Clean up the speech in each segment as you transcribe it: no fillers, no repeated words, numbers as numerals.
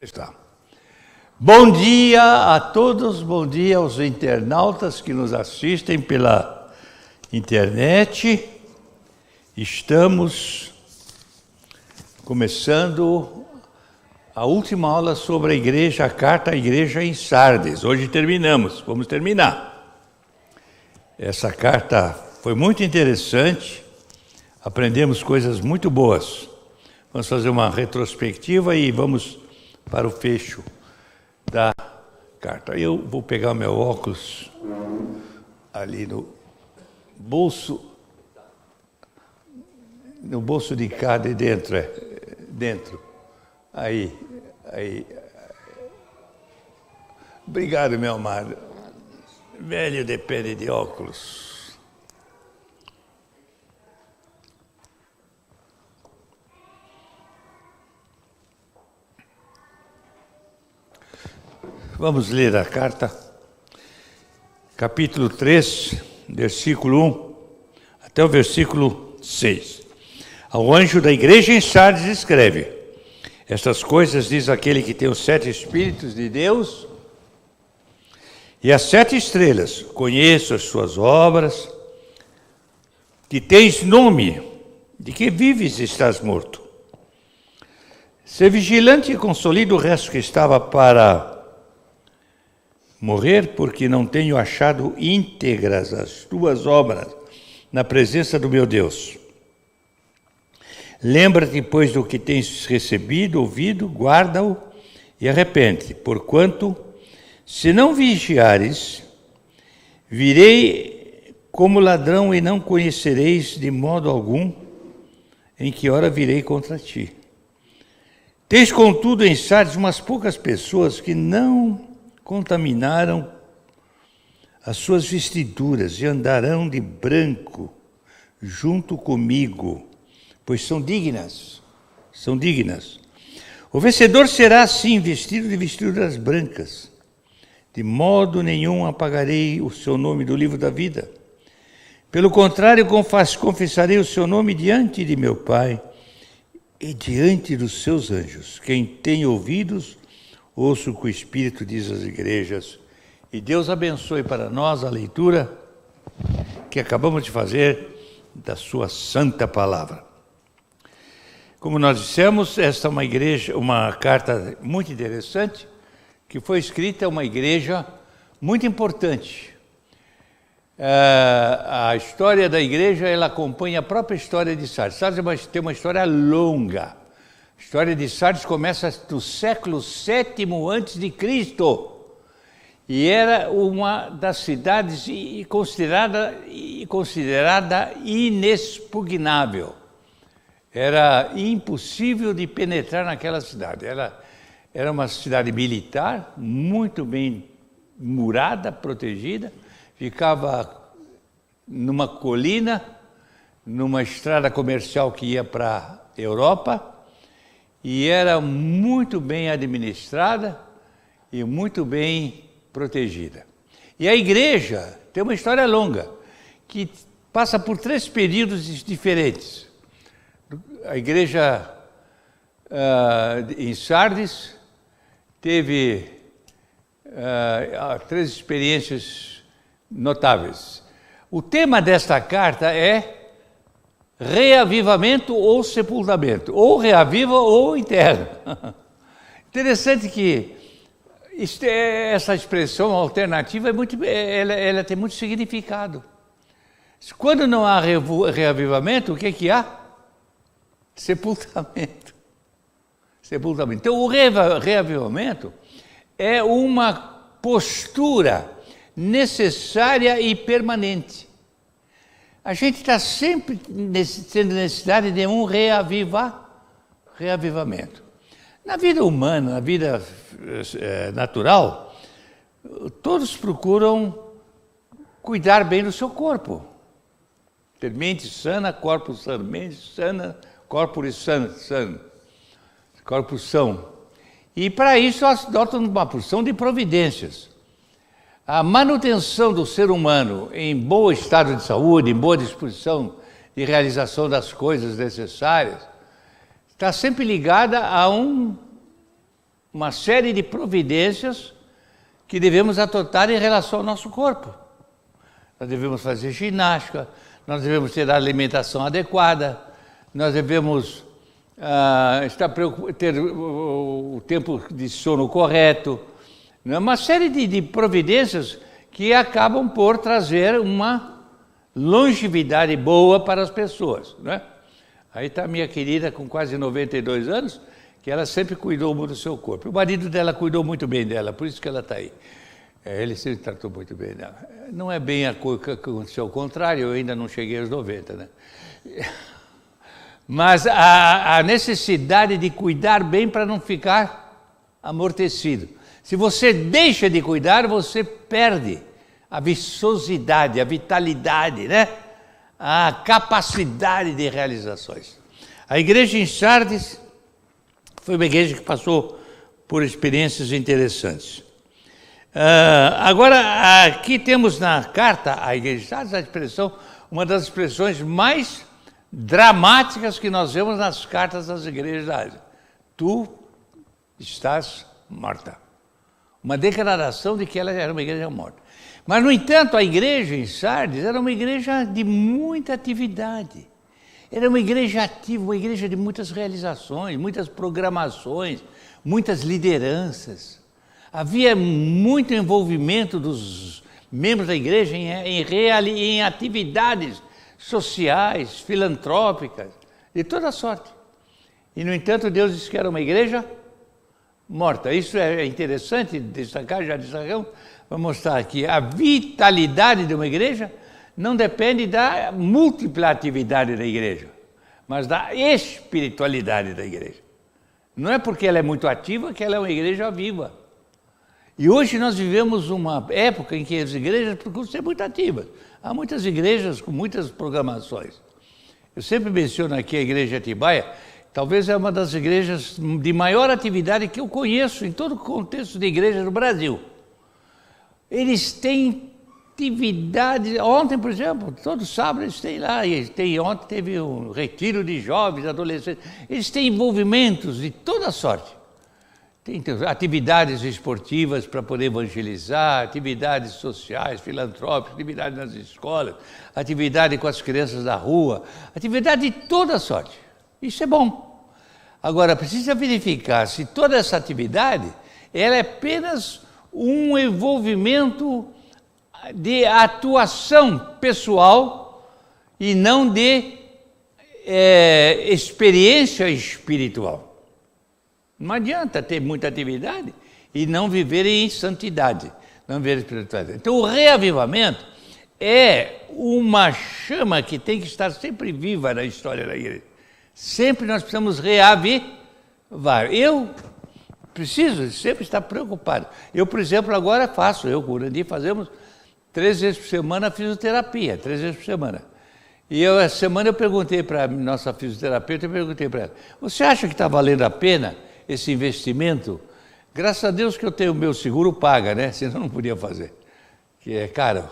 Está. Bom dia a todos, bom dia aos internautas que nos assistem pela internet. Estamos começando a última aula sobre a carta à igreja em Sardes. Hoje vamos terminar. Essa carta foi muito interessante, aprendemos coisas muito boas. Vamos fazer uma retrospectiva e vamos para o fecho da carta. Eu vou pegar meu óculos ali no bolso de cá de dentro, dentro. Aí. Obrigado, meu amado. Velho depende de óculos. Vamos ler a carta, capítulo 3, versículo 1, até o versículo 6. Ao anjo da igreja em Sardes escreve: estas coisas diz aquele que tem os 7 Espíritos de Deus e as 7 estrelas. Conheço as suas obras, que tens nome, de que vives e estás morto. Ser vigilante e consolida o resto que estava para morrer, porque não tenho achado íntegras as tuas obras na presença do meu Deus. Lembra-te, pois, do que tens recebido, ouvido, guarda-o e arrepende-te, porquanto, se não vigiares, virei como ladrão e não conhecereis de modo algum em que hora virei contra ti. Tens, contudo, em Sardes umas poucas pessoas que não contaminaram as suas vestiduras e andarão de branco junto comigo, pois são dignas. O vencedor será assim vestido de vestiduras brancas. De modo nenhum apagarei o seu nome do livro da vida. Pelo contrário, confessarei o seu nome diante de meu Pai e diante dos seus anjos. Quem tem ouvidos, ouço o que o Espírito diz às igrejas. E Deus abençoe para nós a leitura que acabamos de fazer da sua santa palavra. Como nós dissemos, esta é uma carta muito interessante, que foi escrita a uma igreja muito importante. A história da igreja, ela acompanha a própria história de Sardes. Sardes tem uma história longa. A história de Sardes começa no século VII a.C. e era uma das cidades considerada inexpugnável. Era impossível de penetrar naquela cidade. Era uma cidade militar, muito bem murada, protegida, ficava numa colina, numa estrada comercial que ia para a Europa, e era muito bem administrada e muito bem protegida. E a igreja tem uma história longa, que passa por 3 períodos diferentes. A igreja em Sardes teve 3 experiências notáveis. O tema desta carta é reavivamento ou sepultamento, ou reaviva ou enterra. Interessante que essa expressão alternativa ela tem muito significado. Quando não há reavivamento, o que há? Sepultamento. Então, o reavivamento é uma postura necessária e permanente. A gente está sempre tendo necessidade de um reavivamento. Na vida humana, na vida natural, todos procuram cuidar bem do seu corpo. Ter mente sana, corpo sano. Mente sana, corpo sano. Corpo são. E para isso adotam uma porção de providências. A manutenção do ser humano em bom estado de saúde, em boa disposição de realização das coisas necessárias, está sempre ligada a uma série de providências que devemos adotar em relação ao nosso corpo. Nós devemos fazer ginástica, nós devemos ter a alimentação adequada, nós devemos ter o tempo de sono correto, né? Uma série de providências que acabam por trazer uma longevidade boa para as pessoas, né? Aí está a minha querida com quase 92 anos, que ela sempre cuidou muito do seu corpo. O marido dela cuidou muito bem dela, por isso que ela está aí. Ele sempre tratou muito bem dela. Não é bem a coisa que aconteceu, ao contrário, eu ainda não cheguei aos 90, né? Mas a necessidade de cuidar bem para não ficar amortecido. Se você deixa de cuidar, você perde a viçosidade, a vitalidade, né? A capacidade de realizações. A igreja em Sardes foi uma igreja que passou por experiências interessantes. Agora, aqui temos na carta à igreja de Sardes a expressão, uma das expressões mais dramáticas que nós vemos nas cartas das igrejas da Ásia. Tu estás morta. Uma declaração de que ela era uma igreja morta. Mas, no entanto, a igreja em Sardes era uma igreja de muita atividade. Era uma igreja ativa, uma igreja de muitas realizações, muitas programações, muitas lideranças. Havia muito envolvimento dos membros da igreja em atividades sociais, filantrópicas, de toda sorte. E, no entanto, Deus disse que era uma igreja morta. Isso é interessante destacar, já destacamos, para mostrar que a vitalidade de uma igreja não depende da multiplatividade da igreja, mas da espiritualidade da igreja. Não é porque ela é muito ativa que ela é uma igreja viva. E hoje nós vivemos uma época em que as igrejas procuram ser muito ativas. Há muitas igrejas com muitas programações. Eu sempre menciono aqui a igreja de Atibaia, talvez é uma das igrejas de maior atividade que eu conheço em todo o contexto de igreja no Brasil. Eles têm atividade, ontem, por exemplo, todo sábado eles têm lá, ontem teve um retiro de jovens, adolescentes, eles têm envolvimentos de toda sorte. Tem atividades esportivas para poder evangelizar, atividades sociais, filantrópicas, atividade nas escolas, atividade com as crianças da rua, atividade de toda sorte. Isso é bom. Agora, precisa verificar se toda essa atividade ela é apenas um envolvimento de atuação pessoal e não de experiência espiritual. Não adianta ter muita atividade e não viver em santidade, não viver em espiritualidade. Então, o reavivamento é uma chama que tem que estar sempre viva na história da igreja. Sempre nós precisamos reavivar. Eu preciso sempre estar preocupado. Eu, por exemplo, agora faço, eu com o Urandi fazemos 3 vezes por semana fisioterapia, 3 vezes por semana. E essa semana eu perguntei para a nossa fisioterapeuta, ela, você acha que está valendo a pena esse investimento? Graças a Deus que eu tenho o meu seguro paga, né? Senão não podia fazer, que é caro.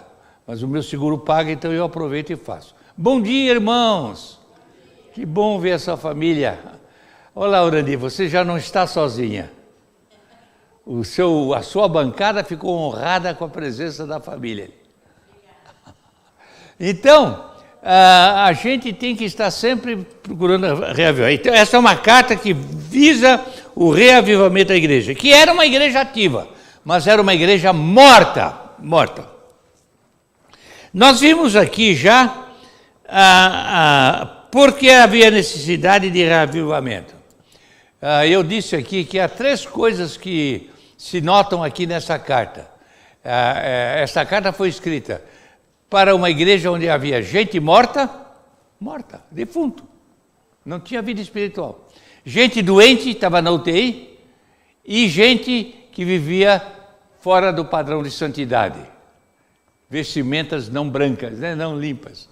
Mas o meu seguro paga, então eu aproveito e faço. Bom dia, irmãos! Que bom ver essa família. Olá, Urandi, você já não está sozinha. A sua bancada ficou honrada com a presença da família. Então, a gente tem que estar sempre procurando reavivar. Então, essa é uma carta que visa o reavivamento da igreja, que era uma igreja ativa, mas era uma igreja morta. Nós vimos aqui já porque havia necessidade de reavivamento. Eu disse aqui que há 3 coisas que se notam aqui nessa carta. Essa carta foi escrita para uma igreja onde havia gente morta, defunto, não tinha vida espiritual. Gente doente, estava na UTI, e gente que vivia fora do padrão de santidade. Vestimentas não brancas, né? Não limpas.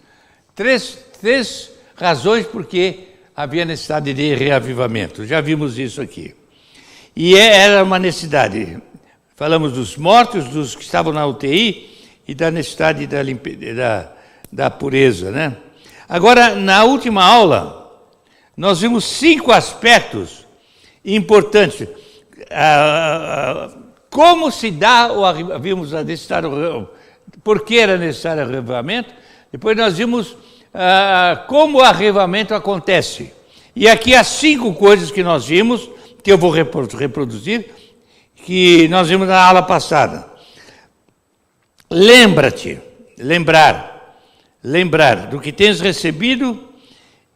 3 razões porque havia necessidade de reavivamento. Já vimos isso aqui. E era uma necessidade. Falamos dos mortos, dos que estavam na UTI e da necessidade da pureza, né? Agora, na última aula, nós vimos 5 aspectos importantes. como se dá o arrevamento, vimos a necessário, por que era necessário o arrevamento, depois nós vimos como o arrevamento acontece. E aqui há 5 coisas que nós vimos, que eu vou reproduzir, que nós vimos na aula passada. Lembra-te, lembrar do que tens recebido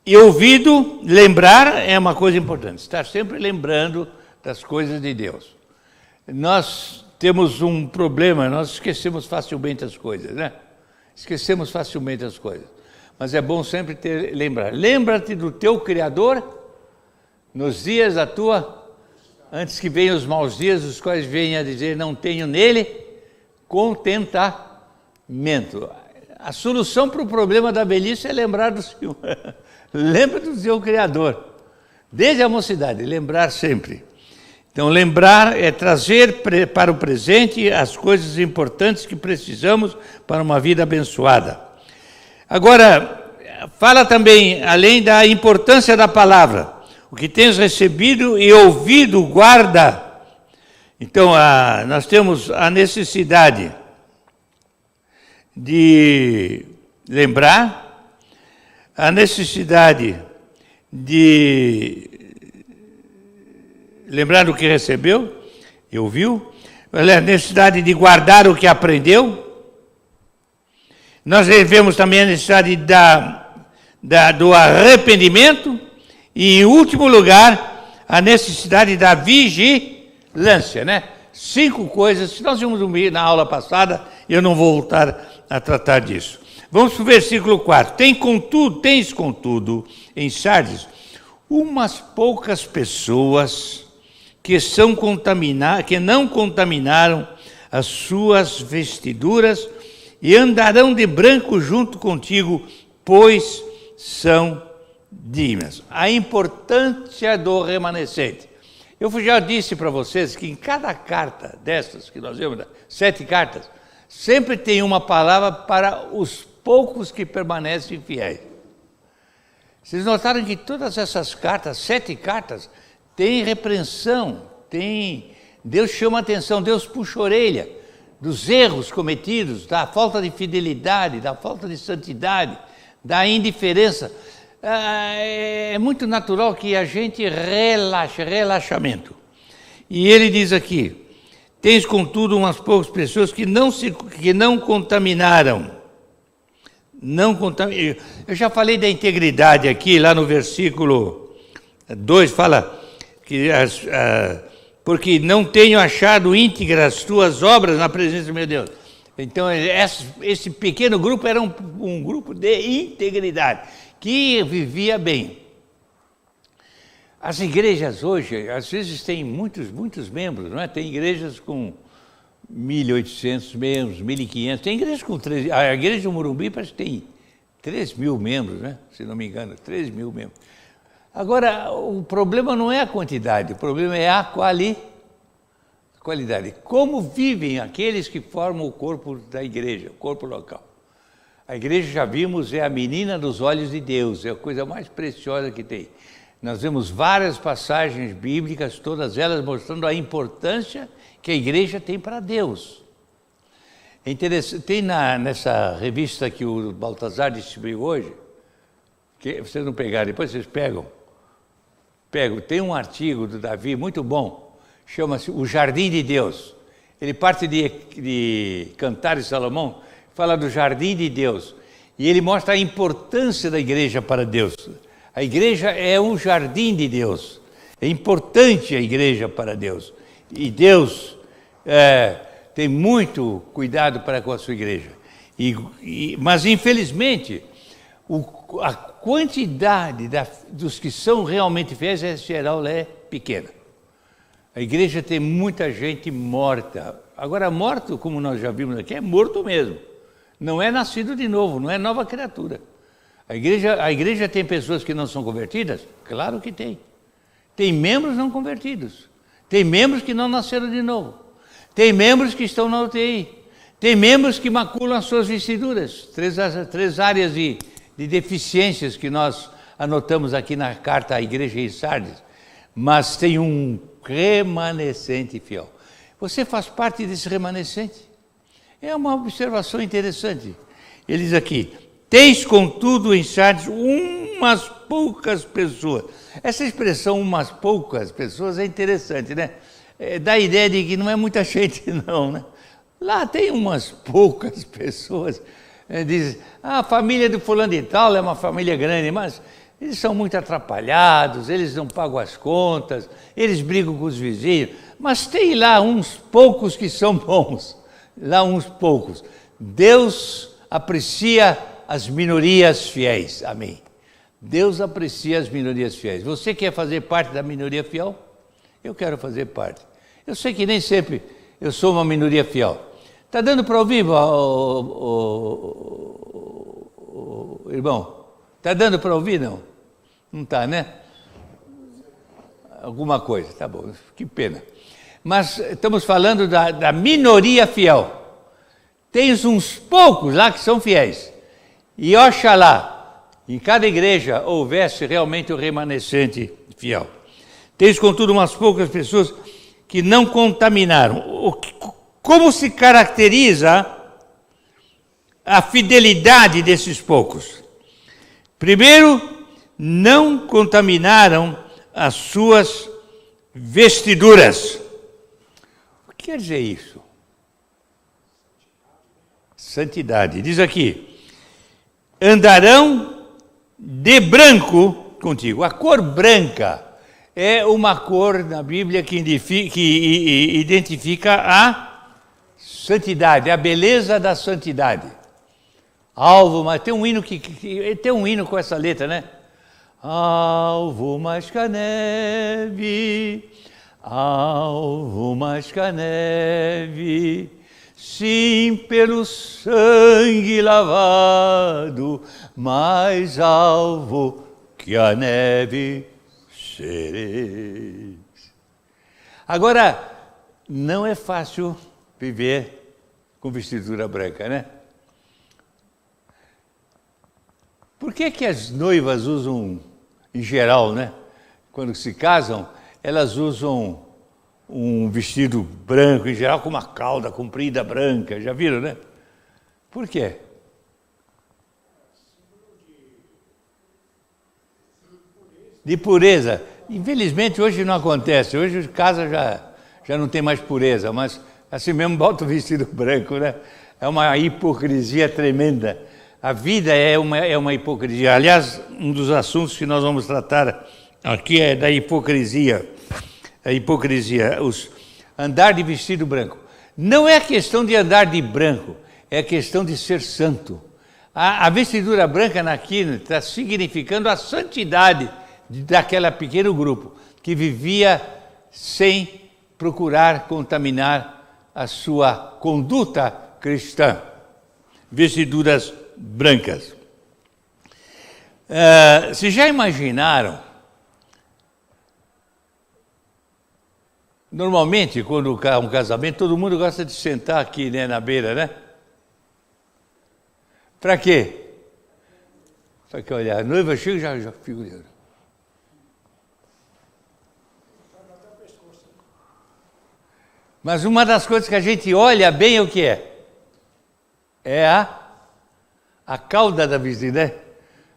e ouvido. Lembrar é uma coisa importante, estar sempre lembrando das coisas de Deus. Nós temos um problema, nós esquecemos facilmente as coisas, né? Esquecemos facilmente as coisas. Mas é bom sempre lembrar. Lembra-te do teu Criador nos dias da tua, antes que venham os maus dias, os quais venham a dizer, não tenho nele contentamento. A solução para o problema da velhice é lembrar do Senhor. Lembra do teu Criador. Desde a mocidade, lembrar sempre. Então, lembrar é trazer para o presente as coisas importantes que precisamos para uma vida abençoada. Agora, fala também, além da importância da palavra, o que tens recebido e ouvido, guarda. Então, nós temos a necessidade de lembrar, a necessidade de lembrar do que recebeu e ouviu, a necessidade de guardar o que aprendeu. Nós vemos também a necessidade do arrependimento e, em último lugar, a necessidade da vigilância, né? 5 coisas que nós vimos na aula passada, e eu não vou voltar a tratar disso. Vamos para o versículo 4. Tens contudo, em Sardes, umas poucas pessoas que não contaminaram as suas vestiduras e andarão de branco junto contigo, pois são dignas. A importância do remanescente. Eu já disse para vocês que em cada carta dessas, que nós vemos, 7 cartas, sempre tem uma palavra para os poucos que permanecem fiéis. Vocês notaram que todas essas cartas, 7 cartas, tem repreensão, Deus chama a atenção, Deus puxa a orelha dos erros cometidos, da falta de fidelidade, da falta de santidade, da indiferença. É muito natural que a gente relaxamento. E ele diz aqui, tens contudo umas poucas pessoas que não contaminaram. Eu já falei da integridade aqui, lá no versículo 2, fala que porque não tenho achado íntegras as tuas obras na presença do meu Deus. Então, esse pequeno grupo era um grupo de integridade, que vivia bem. As igrejas hoje, às vezes, têm muitos membros, não é? Tem igrejas com 1.800 membros, 1.500, tem igrejas com 3... A igreja do Morumbi parece que tem 3.000 membros, né? Se não me engano, 3.000 membros. Agora, o problema não é a quantidade, o problema é a qualidade. Como vivem aqueles que formam o corpo da igreja, o corpo local. A igreja, já vimos, é a menina dos olhos de Deus, é a coisa mais preciosa que tem. Nós vemos várias passagens bíblicas, todas elas mostrando a importância que a igreja tem para Deus. É interessante, tem nessa revista que o Baltazar distribuiu hoje, que vocês não pegaram, depois vocês pegam. Tem um artigo do Davi muito bom, chama-se O Jardim de Deus. Ele parte de Cantares de Salomão, fala do Jardim de Deus. E ele mostra a importância da igreja para Deus. A igreja é um jardim de Deus. É importante a igreja para Deus. E Deus tem muito cuidado para com a sua igreja. Mas, infelizmente, a quantidade dos que são realmente fiéis, em geral, é pequena. A igreja tem muita gente morta. Agora, morto, como nós já vimos aqui, é morto mesmo. Não é nascido de novo, não é nova criatura. A igreja tem pessoas que não são convertidas? Claro que tem. Tem membros não convertidos. Tem membros que não nasceram de novo. Tem membros que estão na UTI. Tem membros que maculam as suas vestiduras. Três áreas de deficiências que nós anotamos aqui na carta à igreja em Sardes. mas tem um remanescente fiel. Você faz parte desse remanescente. É uma observação interessante. Ele diz aqui: tens contudo em Sardes umas poucas pessoas. Essa expressão umas poucas pessoas é interessante, né? Dá a ideia de que não é muita gente não, né? Lá tem umas poucas pessoas. Diz, a família do fulano de tal é uma família grande, mas eles são muito atrapalhados, eles não pagam as contas, eles brigam com os vizinhos, mas tem lá uns poucos que são bons, lá uns poucos. Deus aprecia as minorias fiéis, amém. Deus aprecia as minorias fiéis. Você quer fazer parte da minoria fiel? Eu quero fazer parte. Eu sei que nem sempre eu sou uma minoria fiel. Está dando para ouvir, irmão? Está dando para ouvir, não? Não está, né? Alguma coisa, tá bom, que pena. Mas estamos falando da minoria fiel. Tens uns poucos lá que são fiéis. E oxalá, em cada igreja houvesse realmente o remanescente fiel. Tens, contudo, umas poucas pessoas que não contaminaram. Como se caracteriza a fidelidade desses poucos? Primeiro, não contaminaram as suas vestiduras. O que quer dizer isso? Santidade. Diz aqui: andarão de branco contigo. A cor branca é uma cor na Bíblia que identifica a santidade, a beleza da santidade. Alvo, mas tem um hino tem um hino com essa letra, né? Alvo mais que a neve, alvo mais que a neve, sim, pelo sangue lavado, mais alvo que a neve sereis. Agora, não é fácil viver com vestidura branca, né? Por que as noivas usam, em geral, né? Quando se casam, elas usam um vestido branco, em geral com uma cauda comprida branca, já viram, né? Por quê? De pureza. Infelizmente hoje não acontece, hoje casa já não tem mais pureza, mas assim mesmo bota o vestido branco, né? É uma hipocrisia tremenda. A vida é uma hipocrisia. Aliás, um dos assuntos que nós vamos tratar aqui é da hipocrisia. A hipocrisia, andar de vestido branco. Não é a questão de andar de branco, é a questão de ser santo. A vestidura branca naquilo está significando a santidade daquele pequeno grupo que vivia sem procurar contaminar a sua conduta cristã. Vestiduras brancas. Vocês já imaginaram? Normalmente, quando há um casamento, todo mundo gosta de sentar aqui, né, na beira, né? Para quê? Para que olhar, a noiva chega e já fica olhando. Mas uma das coisas que a gente olha bem é o que é? É a cauda da vestida, né?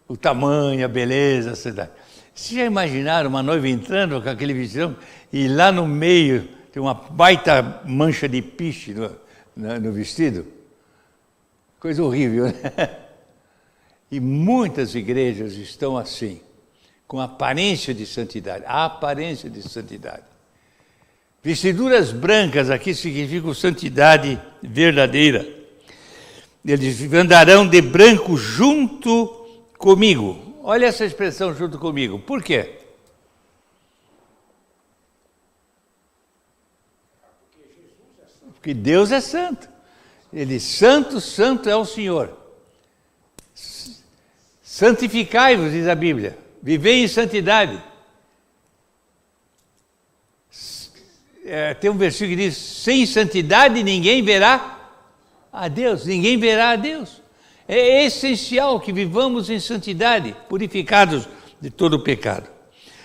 O tamanho, a beleza, a cidade. Vocês já imaginaram uma noiva entrando com aquele vestidão e lá no meio tem uma baita mancha de piche no vestido? Coisa horrível, né? E muitas igrejas estão assim, com aparência de santidade, a aparência de santidade. Vestiduras brancas aqui significam santidade verdadeira. Eles andarão de branco junto comigo. Olha essa expressão, junto comigo. Por quê? Porque Deus é santo. Ele, santo, santo é o Senhor. Santificai-vos, diz a Bíblia. Vivei em santidade. Tem um versículo que diz, sem santidade ninguém verá a Deus, ninguém verá a Deus. É essencial que vivamos em santidade, purificados de todo o pecado.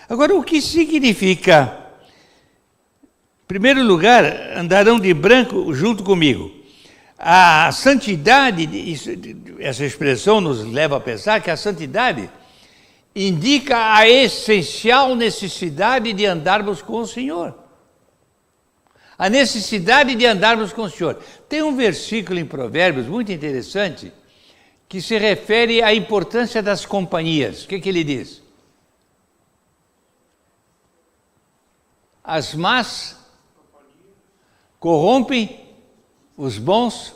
Agora, o que significa? Em primeiro lugar, andarão de branco junto comigo. A santidade, essa expressão nos leva a pensar que a santidade indica a essencial necessidade de andarmos com o Senhor. A necessidade de andarmos com o Senhor. Tem um versículo em Provérbios muito interessante que se refere à importância das companhias. O que ele diz? As más corrompem os bons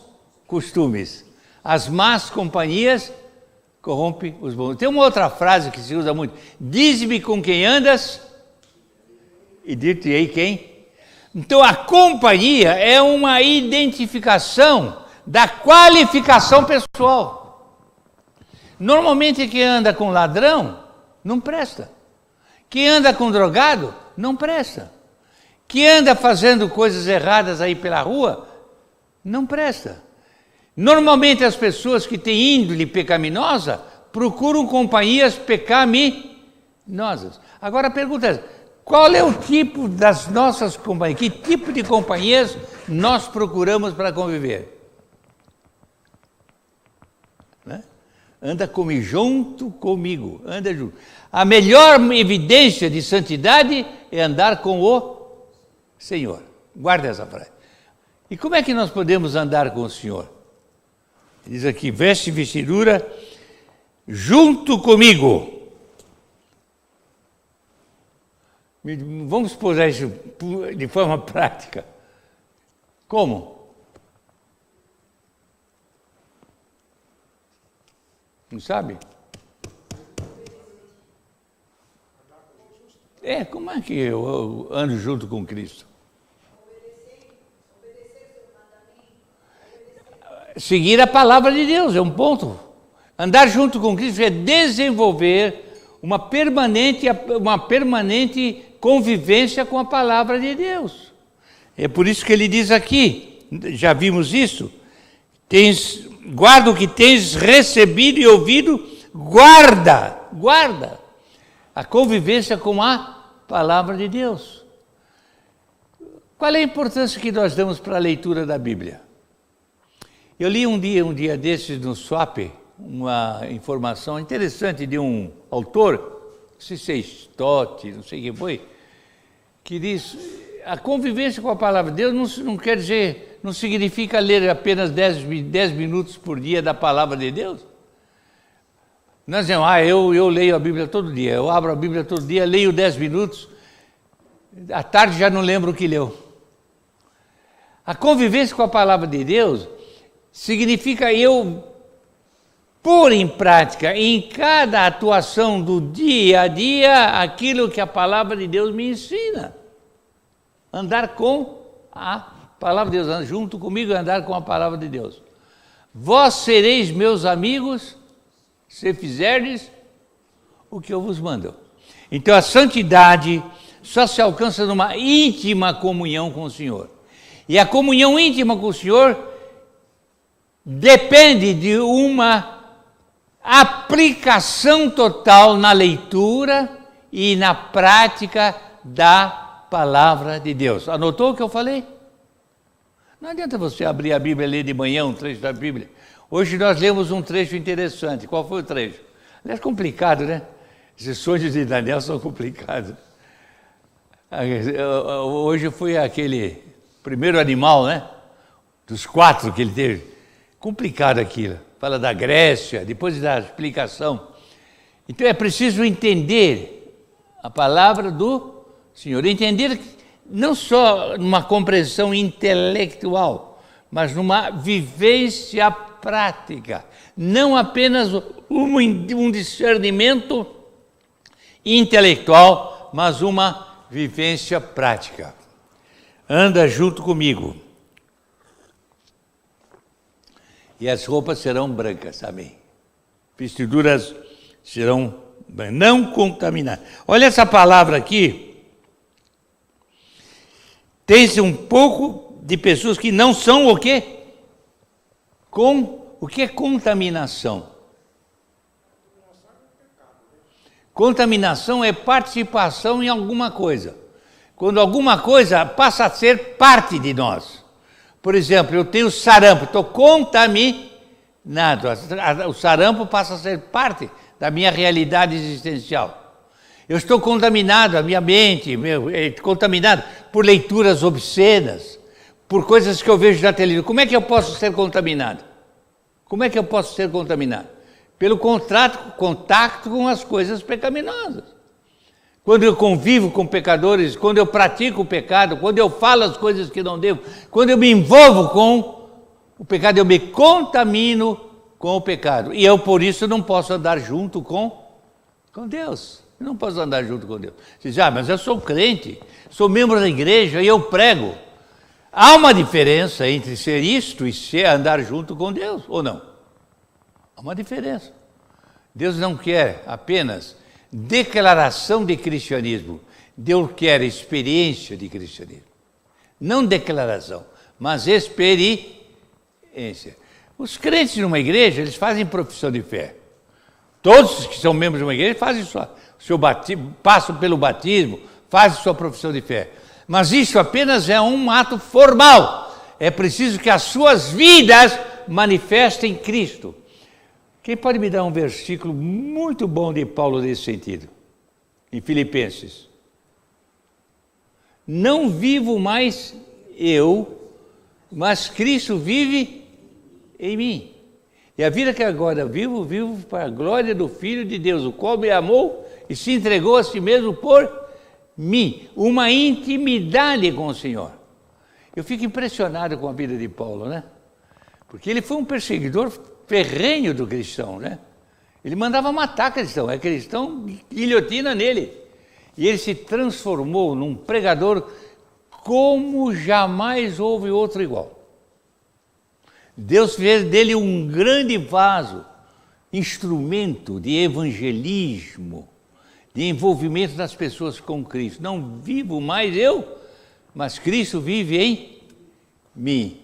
costumes. As más companhias corrompem os bons. Tem uma outra frase que se usa muito. Dize-me com quem andas e dir-te-ei quem. Então a companhia é uma identificação da qualificação pessoal. Normalmente quem anda com ladrão não presta. Quem anda com drogado não presta. Quem anda fazendo coisas erradas aí pela rua não presta. Normalmente as pessoas que têm índole pecaminosa procuram companhias pecaminosas. Agora a pergunta é, qual é o tipo das nossas companhias? Que tipo de companhias nós procuramos para conviver? Né? Anda junto comigo, anda junto. A melhor evidência de santidade é andar com o Senhor. Guarda essa frase. E como é que nós podemos andar com o Senhor? Diz aqui, veste vestidura junto comigo. Vamos posar isso de forma prática. Como? Não sabe? Como é que eu ando junto com Cristo? Seguir a palavra de Deus, é um ponto. Andar junto com Cristo é desenvolver uma permanente convivência com a palavra de Deus. É por isso que ele diz aqui, já vimos isso, guarda o que tens recebido e ouvido, guarda a convivência com a palavra de Deus. Qual é a importância que nós damos para a leitura da Bíblia? Eu li um dia desses no Swap, uma informação interessante de um autor, não sei se é Stott, não sei quem foi, que diz, a convivência com a palavra de Deus não quer dizer, não significa ler apenas 10 minutos por dia da palavra de Deus. Nós dizemos, eu leio a Bíblia todo dia, eu abro a Bíblia todo dia, leio 10 minutos, à tarde já não lembro o que leu. A convivência com a palavra de Deus significa eu pôr em prática, em cada atuação do dia a dia, aquilo que a palavra de Deus me ensina. Andar com a palavra de Deus, andar junto comigo e andar com a palavra de Deus. Vós sereis meus amigos, se fizerdes o que eu vos mando. Então a santidade só se alcança numa íntima comunhão com o Senhor. E a comunhão íntima com o Senhor depende de uma aplicação total na leitura e na prática da palavra de Deus. Anotou o que eu falei? Não adianta você abrir a Bíblia e ler de manhã um trecho da Bíblia. Hoje nós lemos um trecho interessante. Qual foi o trecho? É complicado, né? Esses sonhos de Daniel são complicados. Hoje foi aquele primeiro animal, né? Dos 4 que ele teve. Complicado aquilo. Fala da Grécia, depois da explicação. Então é preciso entender a palavra do Senhor. Entender não só numa compreensão intelectual, mas numa vivência prática. Não apenas um discernimento intelectual, mas uma vivência prática. Anda junto comigo. E as roupas serão brancas, amém. Vestiduras serão não contaminadas. Olha essa palavra aqui. Tem-se um pouco de pessoas que não são o quê? O que é contaminação? Contaminação é participação em alguma coisa. Quando alguma coisa passa a ser parte de nós. Por exemplo, eu tenho sarampo, estou contaminado. O sarampo passa a ser parte da minha realidade existencial. Eu estou contaminado, a minha mente é contaminado por leituras obscenas, por coisas que eu vejo na televisão. Como é que eu posso ser contaminado? Como é que eu posso ser contaminado? Pelo contato com as coisas pecaminosas. Quando eu convivo com pecadores, quando eu pratico o pecado, quando eu falo as coisas que não devo, quando eu me envolvo com o pecado, eu me contamino com o pecado. E eu, por isso, não posso andar junto com Deus. Eu não posso andar junto com Deus. Você diz, mas eu sou crente, sou membro da igreja e eu prego. Há uma diferença entre ser isto e ser andar junto com Deus, ou não? Há uma diferença. Deus não quer apenas declaração de cristianismo. Deus quer experiência de cristianismo. Não declaração, mas experiência. Os crentes numa igreja, eles fazem profissão de fé. Todos que são membros de uma igreja fazem seu batismo, passam pelo batismo, fazem sua profissão de fé. Mas isso apenas é um ato formal. É preciso que as suas vidas manifestem Cristo. Quem pode me dar um versículo muito bom de Paulo nesse sentido? Em Filipenses. Não vivo mais eu, mas Cristo vive em mim. E a vida que agora vivo para a glória do Filho de Deus, o qual me amou e se entregou a si mesmo por mim. Uma intimidade com o Senhor. Eu fico impressionado com a vida de Paulo, né? Porque ele foi um perseguidor ferrenho do cristão, né? Ele mandava matar cristão, cristão guilhotina nele. E ele se transformou num pregador como jamais houve outro igual. Deus fez dele um grande vaso, instrumento de evangelismo, de envolvimento das pessoas com Cristo. Não vivo mais eu, mas Cristo vive em mim.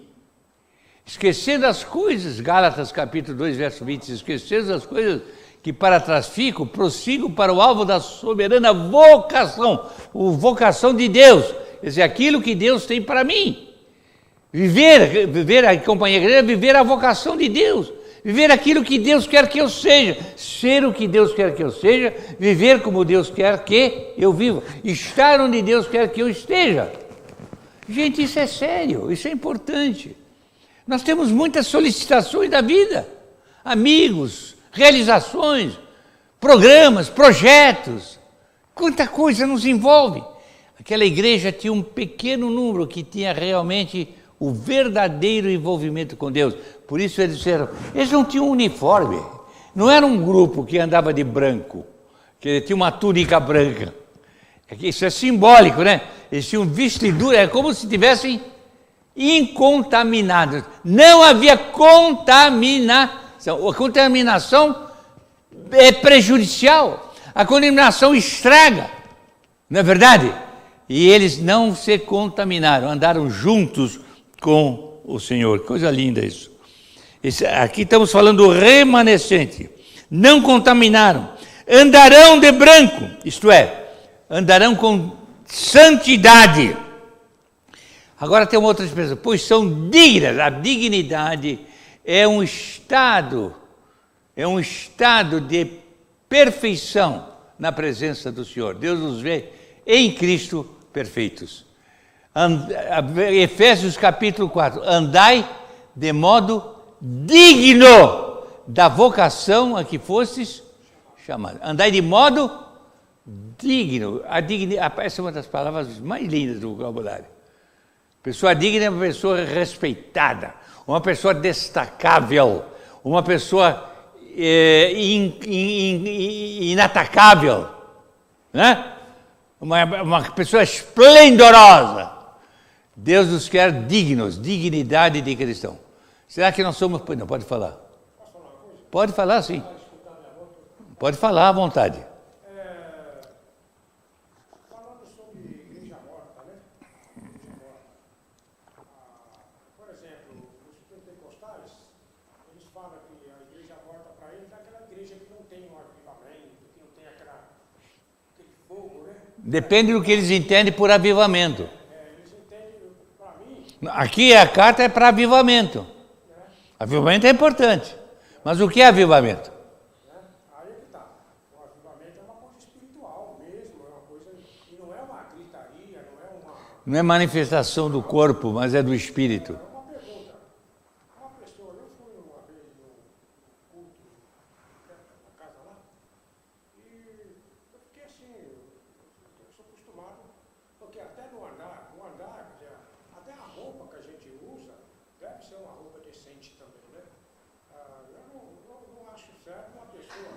Esquecendo as coisas, Gálatas capítulo 2, verso 20, esquecendo as coisas que para trás ficam, prossigo para o alvo da soberana vocação, a vocação de Deus, quer dizer, aquilo que Deus tem para mim. Viver a companhia igreja, viver a vocação de Deus, viver aquilo que Deus quer que eu seja, ser o que Deus quer que eu seja, viver como Deus quer que eu viva, estar onde Deus quer que eu esteja. Gente, isso é sério, isso é importante. Nós temos muitas solicitações da vida, amigos, realizações, programas, projetos, quanta coisa nos envolve. Aquela igreja tinha um pequeno número que tinha realmente o verdadeiro envolvimento com Deus. Por isso eles disseram, eles não tinham um uniforme, não era um grupo que andava de branco, que tinha uma túnica branca. Isso é simbólico, né? Eles tinham vestidura, é como se tivessem incontaminados. Não havia contaminação. A contaminação é prejudicial. A contaminação estraga, não é verdade? E eles não se contaminaram, andaram juntos com o Senhor. Coisa linda isso. Aqui estamos falando do remanescente. Não contaminaram. Andarão de branco, isto é, andarão com santidade. Agora tem uma outra expressão, pois são dignas. A dignidade é um estado de perfeição na presença do Senhor. Deus nos vê em Cristo perfeitos. Efésios capítulo 4, andai de modo digno da vocação a que fostes chamados. Andai de modo digno. Essa é uma das palavras mais lindas do vocabulário. Pessoa digna é uma pessoa respeitada, uma pessoa destacável, uma pessoa inatacável, né? Uma pessoa esplendorosa. Deus nos quer dignos, dignidade de cristão. Será que nós somos... Não, pode falar. Posso falar uma coisa? Pode falar, sim. Pode falar à vontade. Falando sobre igreja morta, né? Igreja morta. Por exemplo, os pentecostais, eles falam que a igreja morta para eles é aquela igreja que não tem um avivamento, que não tem aquela fogo, né? Depende do que eles entendem por avivamento. Eles entendem, para mim, Aqui a carta é para avivamento. Avivamento é importante. Mas o que é avivamento? aí é que está. O avivamento é uma coisa espiritual mesmo, é uma coisa, e não é uma gritaria, não é uma... Não é manifestação do corpo, mas é do espírito. Uma pergunta. Uma pessoa, eu fui uma vez no culto, na casa lá, e eu fiquei assim, eu sou acostumado, porque até no andar, até a roupa que a gente usa deve ser uma roupa decente também, né? Eu não acho certo uma pessoa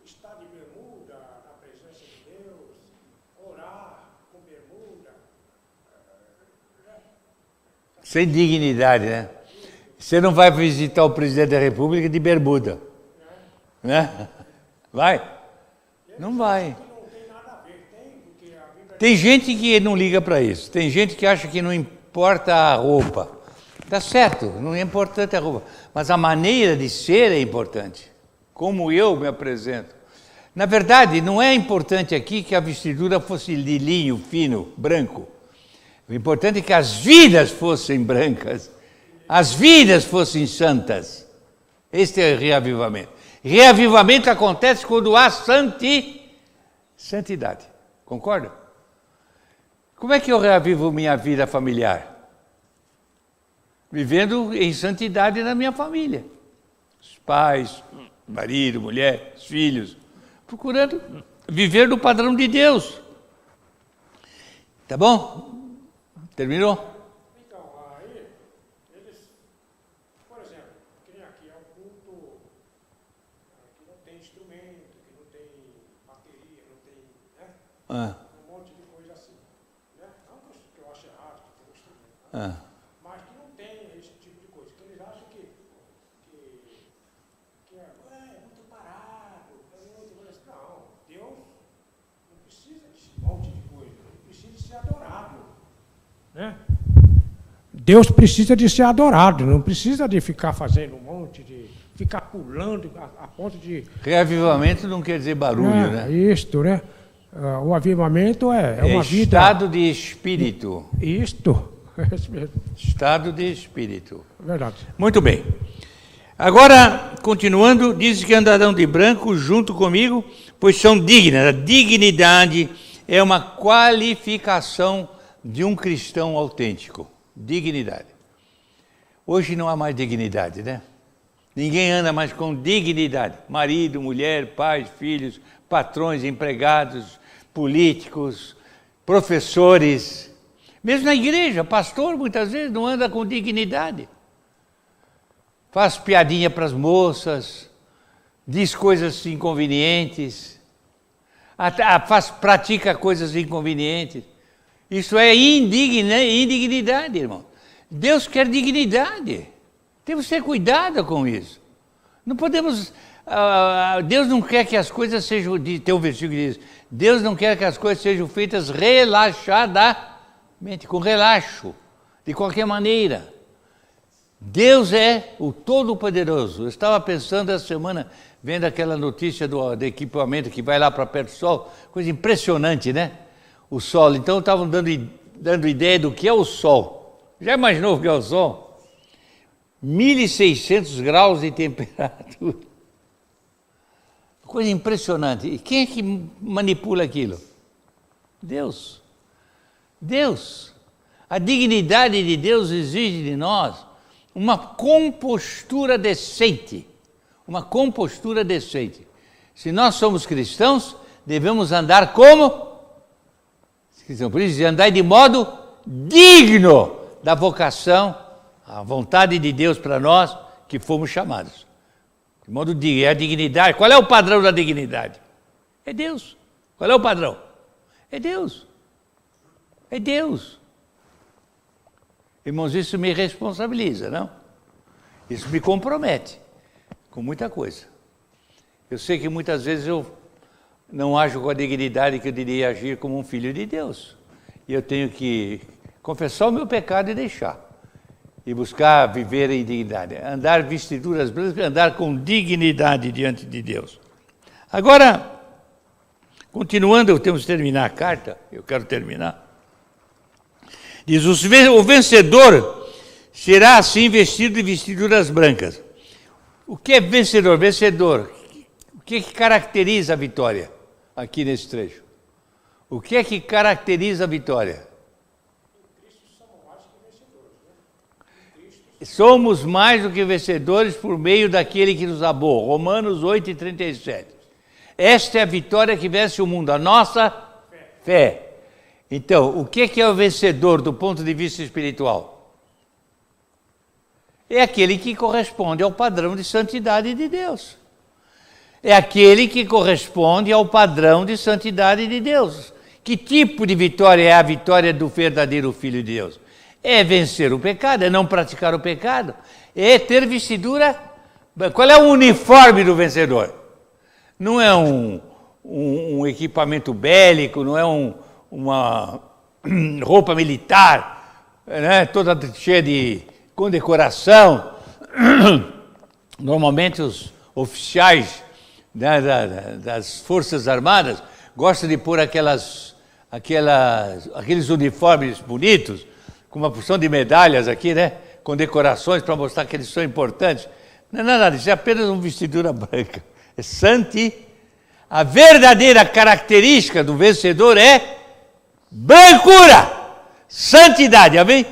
estar de bermuda na presença de Deus, orar com bermuda. Sem dignidade, né? Você não vai visitar o presidente da República de bermuda. Né? Vai? Não vai. Não tem nada a ver, tem, porque a Bíblia Tem gente que não liga para isso. Tem gente que acha que não importa a roupa. Tá certo, não é importante a roupa. Mas a maneira de ser é importante. Como eu me apresento. Na verdade, não é importante aqui que a vestidura fosse de linho fino, branco. O importante é que as vidas fossem brancas. As vidas fossem santas. Este é o reavivamento. Reavivamento acontece quando há santidade. Concorda? Como é que eu reavivo minha vida familiar? Vivendo em santidade na minha família. Os pais, marido, mulher, os filhos. Procurando viver no padrão de Deus. Tá bom? Terminou? Então, aí, eles, por exemplo, que nem aqui é um culto que não tem instrumento, que não tem bateria, não tem, né? Um monte de coisa assim. Né? Não que eu ache errado que tem instrumento, mas que não tem esse tipo de coisa. Que eles acham que é muito parado, é muito... Não, Deus não precisa desse monte de coisa, ele precisa ser adorado. Né? Deus precisa de ser adorado, não precisa de ficar fazendo um monte de... ficar pulando a ponto de... Reavivamento não quer dizer barulho, né? Isto, né? O avivamento é uma vida... Estado de espírito. Isto, é isso mesmo. Estado de espírito. Verdade. Muito bem. Agora, continuando, diz que andarão de branco junto comigo, pois são dignas. A dignidade é uma qualificação de um cristão autêntico. Dignidade. Hoje não há mais dignidade, né? Ninguém anda mais com dignidade. Marido, mulher, pais, filhos, patrões, empregados, políticos, professores. Mesmo na igreja, pastor muitas vezes não anda com dignidade. Faz piadinha para as moças, diz coisas inconvenientes, pratica coisas inconvenientes. Isso é indignidade, irmão. Deus quer dignidade. Temos que ter cuidado com isso. Não podemos... Deus não quer que as coisas sejam... Tem um versículo que diz... Deus não quer que as coisas sejam feitas relaxadamente, com relaxo, de qualquer maneira. Deus é o Todo-Poderoso. Eu estava pensando essa semana, vendo aquela notícia do equipamento que vai lá para perto do Sol, coisa impressionante, né? O Sol. Então estavam dando ideia do que é o Sol. Já imaginou o que é o Sol? 1.600 graus de temperatura. Coisa impressionante. E quem é que manipula aquilo? Deus. Deus. A dignidade de Deus exige de nós uma compostura decente. Uma compostura decente. Se nós somos cristãos, devemos andar como? Por isso, andar de modo digno da vocação, a vontade de Deus para nós, que fomos chamados. De modo digno, é a dignidade. Qual é o padrão da dignidade? É Deus. Qual é o padrão? É Deus. É Deus. Irmãos, isso me responsabiliza, não? Isso me compromete com muita coisa. Eu sei que muitas vezes eu não ajo com a dignidade que eu diria agir como um filho de Deus. E eu tenho que confessar o meu pecado e deixar. E buscar viver em dignidade. Andar vestiduras brancas, andar com dignidade diante de Deus. Agora, Continuando, temos que terminar a carta, eu quero terminar. Diz, o vencedor será assim vestido de vestiduras brancas. O que é vencedor? Vencedor. O que caracteriza a vitória aqui nesse trecho? O que é que caracteriza a vitória? Somos mais do que vencedores por meio daquele que nos amou. Romanos 8:37. Esta é a vitória que vence o mundo, a nossa fé. Então, o que é o vencedor do ponto de vista espiritual? É aquele que corresponde ao padrão de santidade de Deus. É aquele que corresponde ao padrão de santidade de Deus. Que tipo de vitória é a vitória do verdadeiro Filho de Deus? É vencer o pecado, é não praticar o pecado, é ter vestidura. Qual é o uniforme do vencedor? Não é um equipamento bélico, não é uma roupa militar, né, toda cheia de condecoração. Normalmente os oficiais, né, das Forças Armadas gostam de pôr aqueles uniformes bonitos, com uma porção de medalhas aqui, né, com decorações para mostrar que eles são importantes. Não é nada disso, é apenas uma vestidura branca. É a verdadeira característica do vencedor é brancura, santidade, amém?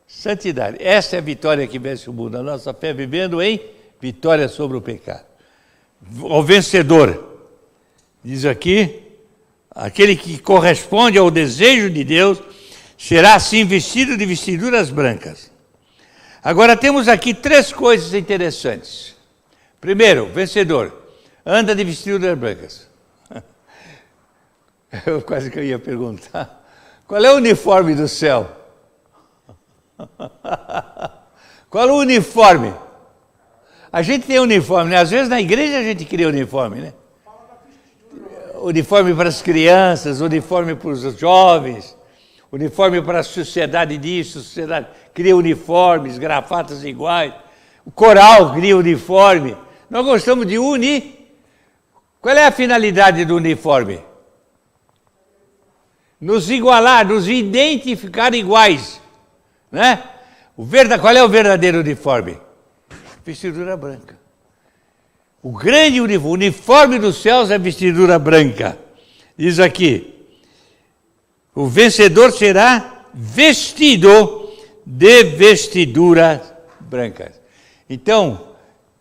Santidade, essa é a vitória que vence o mundo, a nossa fé vivendo em vitória sobre o pecado. O vencedor, diz aqui, aquele que corresponde ao desejo de Deus, será assim vestido de vestiduras brancas. Agora temos aqui 3 coisas interessantes. Primeiro, vencedor, anda de vestiduras brancas. Eu quase que eu ia perguntar, qual é o uniforme do céu? Qual é o uniforme? A gente tem uniforme, né? Às vezes na igreja a gente cria uniforme, né? Uniforme para as crianças, uniforme para os jovens, uniforme para a sociedade disso, sociedade cria uniformes, gravatas iguais, o coral cria uniforme. Nós gostamos de unir. Qual é a finalidade do uniforme? Nos igualar, nos identificar iguais, né? Qual é o verdadeiro uniforme? Vestidura branca. O grande uniforme dos céus é vestidura branca. Diz aqui, o vencedor será vestido de vestiduras brancas. Então,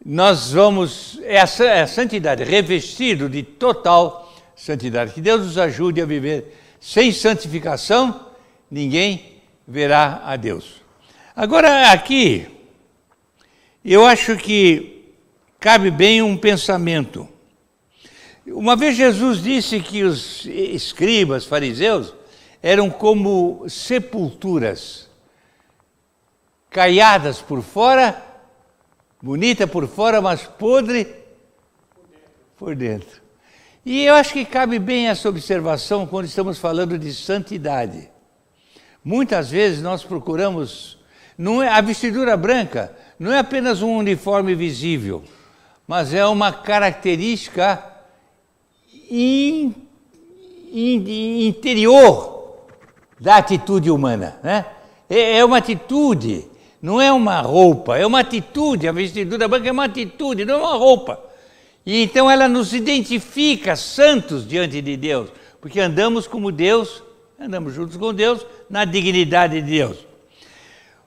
nós vamos, é a santidade, revestido de total santidade. Que Deus nos ajude a viver sem santificação, ninguém verá a Deus. Agora, aqui, eu acho que cabe bem um pensamento. Uma vez Jesus disse que os escribas, fariseus, eram como sepulturas, caiadas por fora, bonita por fora, mas podre por dentro. E eu acho que cabe bem essa observação quando estamos falando de santidade. Muitas vezes nós procuramos, a vestidura branca não é apenas um uniforme visível, mas é uma característica interior da atitude humana, né? É uma atitude, não é uma roupa, é uma atitude. A vestidura branca é uma atitude, não é uma roupa. E então ela nos identifica santos diante de Deus, porque andamos como Deus, andamos juntos com Deus, na dignidade de Deus.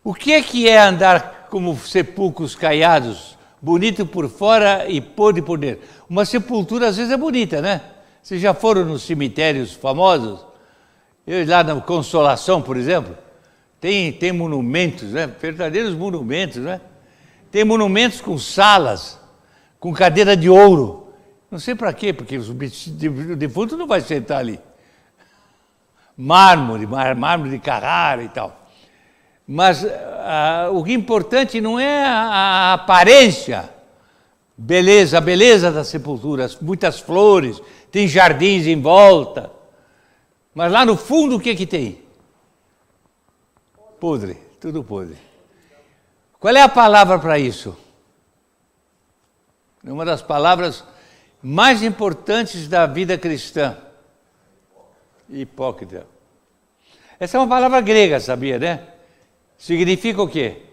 O que é andar como sepulcros caiados, bonito por fora e podre por dentro? Uma sepultura às vezes é bonita, né? Vocês já foram nos cemitérios famosos? Eu lá na Consolação, por exemplo, tem monumentos, né? Verdadeiros monumentos, né? Tem monumentos com salas, com cadeira de ouro. Não sei para quê, porque o defunto não vai sentar ali. Mármore de Carrara e tal. Mas o que é importante não é a aparência, a beleza das sepulturas, muitas flores, tem jardins em volta. Mas lá no fundo o que tem? Podre, tudo podre. Qual é a palavra para isso? Uma das palavras mais importantes da vida cristã Hipócrita. Essa é uma palavra grega, sabia, né? Significa o quê?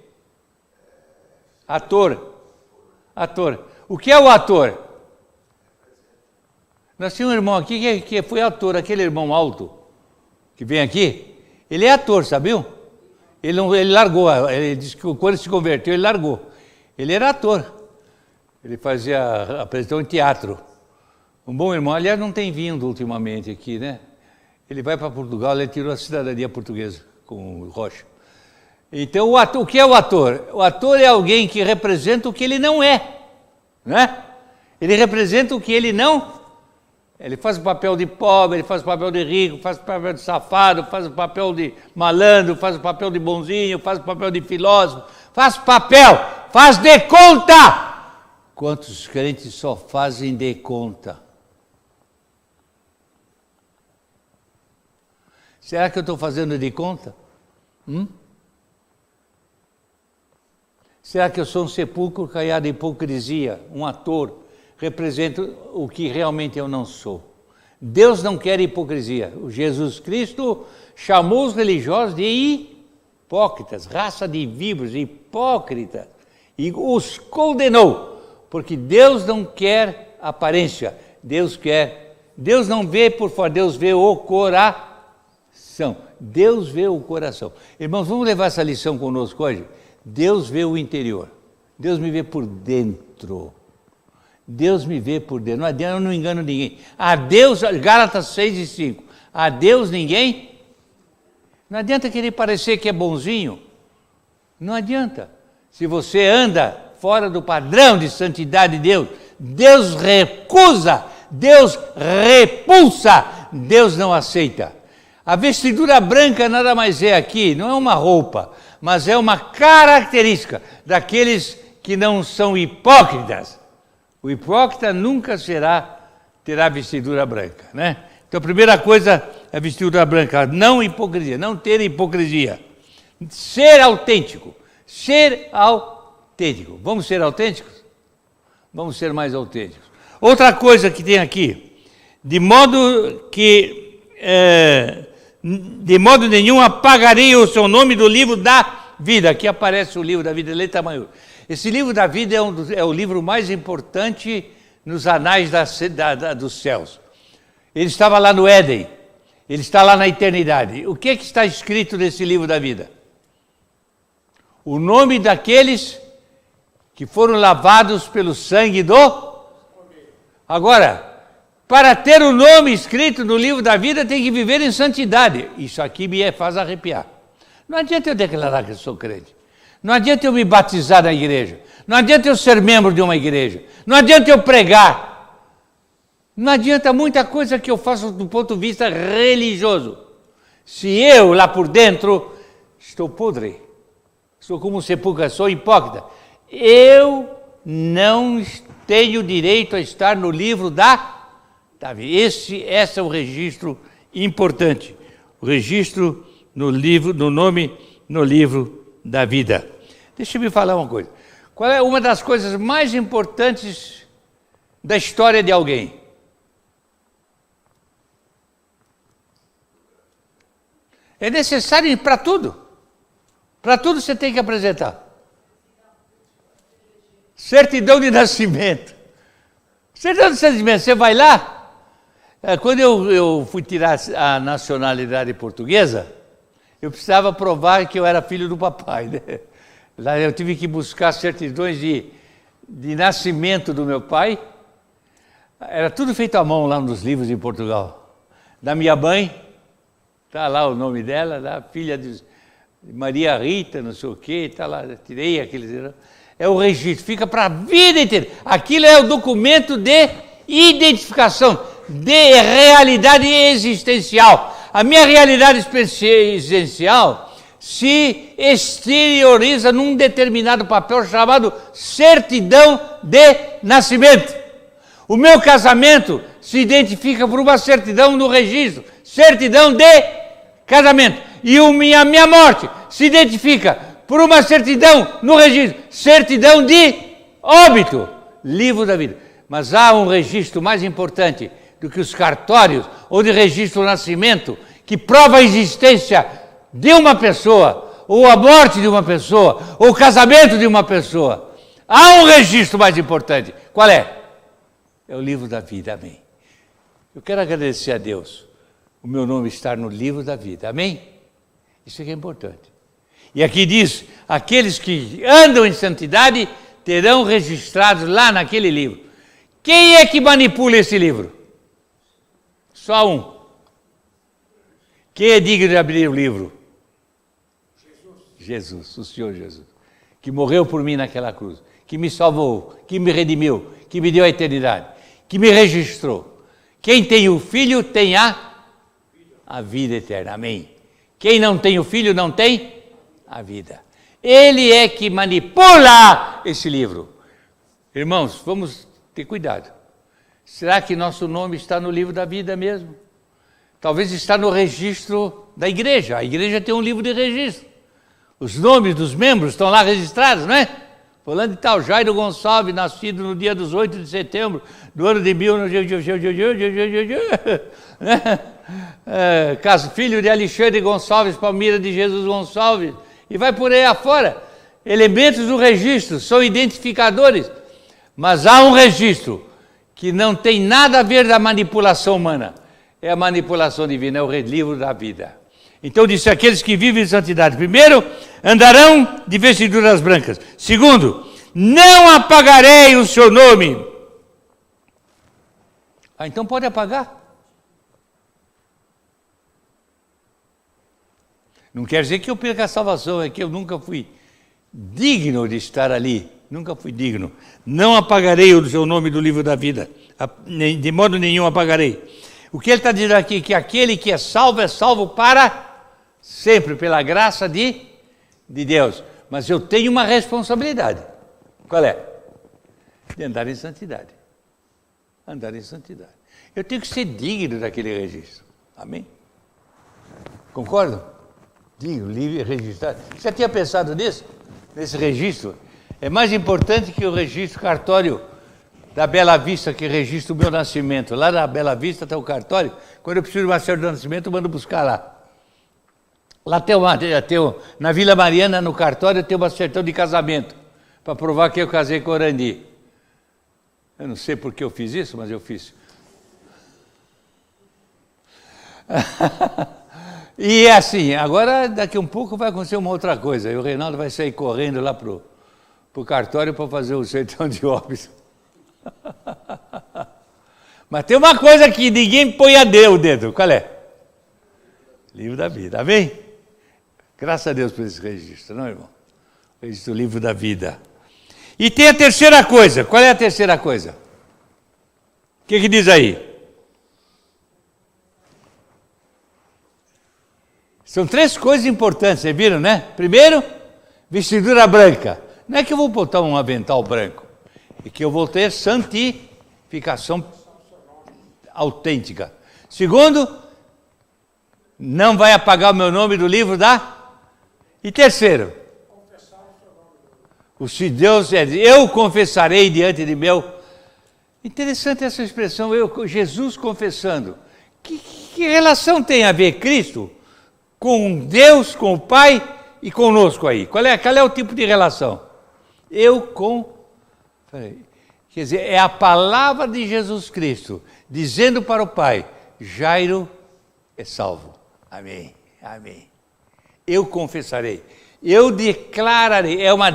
Ator. Ator. O que é o ator? Nós tínhamos um irmão aqui que foi ator, aquele irmão alto que vem aqui. Ele é ator, sabiam? Ele largou, ele disse que quando ele se converteu, ele largou. Ele era ator. Ele fazia apresentação em teatro. Um bom irmão, aliás, não tem vindo ultimamente aqui, né? Ele vai para Portugal, ele tirou a cidadania portuguesa com o Rocha. Então, o que é o ator? O ator é alguém que representa o que ele não é, né? Ele representa o que ele não. Ele faz o papel de pobre, ele faz o papel de rico, faz o papel de safado, faz o papel de malandro, faz o papel de bonzinho, faz o papel de filósofo, faz papel, faz de conta. Quantos crentes só fazem de conta? Será que eu estou fazendo de conta? Será que eu sou um sepulcro caiado de hipocrisia, um ator, represento o que realmente eu não sou? Deus não quer hipocrisia. O Jesus Cristo chamou os religiosos de hipócritas, raça de víboras, hipócritas, e os condenou, porque Deus não quer aparência, Deus não vê por fora, Deus vê o coração. Deus vê o coração. Irmãos, vamos levar essa lição conosco hoje? Deus vê o interior. Deus me vê por dentro. Deus me vê por dentro. Não adianta, eu não engano ninguém. A Deus, Gálatas 6:5. A Deus ninguém. Não adianta querer parecer que é bonzinho. Não adianta. Se você anda fora do padrão de santidade de Deus, Deus recusa, Deus repulsa, Deus não aceita. A vestidura branca nada mais é aqui, não é uma roupa, mas é uma característica daqueles que não são hipócritas. O hipócrita nunca terá vestidura branca, né? Então a primeira coisa é a vestidura branca, não hipocrisia, não ter hipocrisia. Ser autêntico, Vamos ser autênticos? Vamos ser mais autênticos. Outra coisa que tem aqui, de modo nenhum apagarei o seu nome do livro da vida. Aqui aparece o livro da vida, letra maior. Esse livro da vida é o livro mais importante nos anais dos céus. Ele estava lá no Éden, ele está lá na eternidade. O que está escrito nesse livro da vida? O nome daqueles que foram lavados pelo sangue do... Agora, para ter o nome escrito no livro da vida, tem que viver em santidade. Isso aqui me faz arrepiar. Não adianta eu declarar que eu sou crente. Não adianta eu me batizar na igreja. Não adianta eu ser membro de uma igreja. Não adianta eu pregar. Não adianta muita coisa que eu faço do ponto de vista religioso. Se eu, lá por dentro, estou podre, sou como um sepulcro, sou hipócrita, eu não tenho direito a estar no livro da vida. Esse é o registro importante. O registro no livro da vida. Deixa eu me falar uma coisa. Qual é uma das coisas mais importantes da história de alguém? É necessário para tudo. Para tudo você tem que apresentar. Certidão de nascimento. Certidão de nascimento, você vai lá. Quando eu fui tirar a nacionalidade portuguesa, eu precisava provar que eu era filho do papai, né? Lá eu tive que buscar certidões de nascimento do meu pai. Era tudo feito à mão lá nos livros em Portugal. Da minha mãe, está lá o nome dela, da filha de Maria Rita, não sei o quê, está lá, tirei aqueles... É o registro, fica para a vida inteira. Aquilo é o documento de identificação, de realidade existencial. A minha realidade existencial se exterioriza num determinado papel chamado certidão de nascimento. O meu casamento se identifica por uma certidão no registro, certidão de casamento. E a minha morte se identifica por uma certidão no registro, certidão de óbito, livro da vida. Mas há um registro mais importante do que os cartórios, onde registra o nascimento, que prova a existência de uma pessoa, ou a morte de uma pessoa, ou o casamento de uma pessoa. Há um registro mais importante. Qual é? É o livro da vida, amém. Eu quero agradecer a Deus, o meu nome estar no livro da vida, amém? Isso aqui é importante. E aqui diz, aqueles que andam em santidade terão registrados lá naquele livro. Quem é que manipula esse livro? Só um. Quem é digno de abrir o livro? Jesus, o Senhor Jesus, que morreu por mim naquela cruz, que me salvou, que me redimiu, que me deu a eternidade, que me registrou. Quem tem o Filho tem a vida eterna, amém. Quem não tem o Filho não tem a vida. Ele é que manipula esse livro. Irmãos, vamos ter cuidado. Será que nosso nome está no livro da vida mesmo? Talvez está no registro da igreja. A igreja tem um livro de registro. Os nomes dos membros estão lá registrados, não é? Falando de tal, Jairo Gonçalves, nascido no dia 18 de setembro do ano de 1900, filho de Alexandre Gonçalves, Palmira de Jesus Gonçalves, e vai por aí afora. Elementos do registro, são identificadores, mas há um registro que não tem nada a ver da manipulação humana, é a manipulação divina, é o livro da vida. Então disse, aqueles que vivem em santidade, primeiro, andarão de vestiduras brancas. Segundo, não apagarei o seu nome. Então pode apagar. Não quer dizer que eu perca a salvação, é que eu nunca fui digno de estar ali. Nunca fui digno. Não apagarei o seu nome do livro da vida. De modo nenhum apagarei. O que ele está dizendo aqui, que aquele que é salvo para sempre, pela graça de Deus. Mas eu tenho uma responsabilidade. Qual é? De andar em santidade. Andar em santidade. Eu tenho que ser digno daquele registro. Amém? Concordam? Digno, livre, registrado. Você já tinha pensado nisso? Nesse registro? É mais importante que o registro cartório da Bela Vista, que registra o meu nascimento. Lá na Bela Vista está o cartório. Quando eu preciso de uma certidão de nascimento, eu mando buscar lá. Lá na Vila Mariana, no cartório, tem uma certidão de casamento, para provar que eu casei com o Orandi. Eu não sei por que eu fiz isso, mas eu fiz. E é assim, agora daqui um pouco vai acontecer uma outra coisa. E o Reinaldo vai sair correndo lá pro cartório para fazer o certidão de óbito. Mas tem uma coisa que ninguém põe o dedo. Qual é? Livro da vida, amém? Graças a Deus por esse registro, não, irmão? Registro do livro da vida. E tem a terceira coisa. Qual é a terceira coisa? O que diz aí? São três coisas importantes, vocês viram, né? Primeiro, vestidura branca. Não é que eu vou botar um avental branco, é que eu vou ter santificação autêntica. Segundo, não vai apagar o meu nome do livro da... E terceiro, se Deus eu confessarei diante de meu... Interessante essa expressão, Jesus confessando. Que relação tem a ver Cristo com Deus, com o Pai e conosco aí? Qual é o tipo de relação? Quer dizer, é a palavra de Jesus Cristo dizendo para o Pai, Jairo é salvo. Amém, amém. Eu confessarei, eu declararei, é uma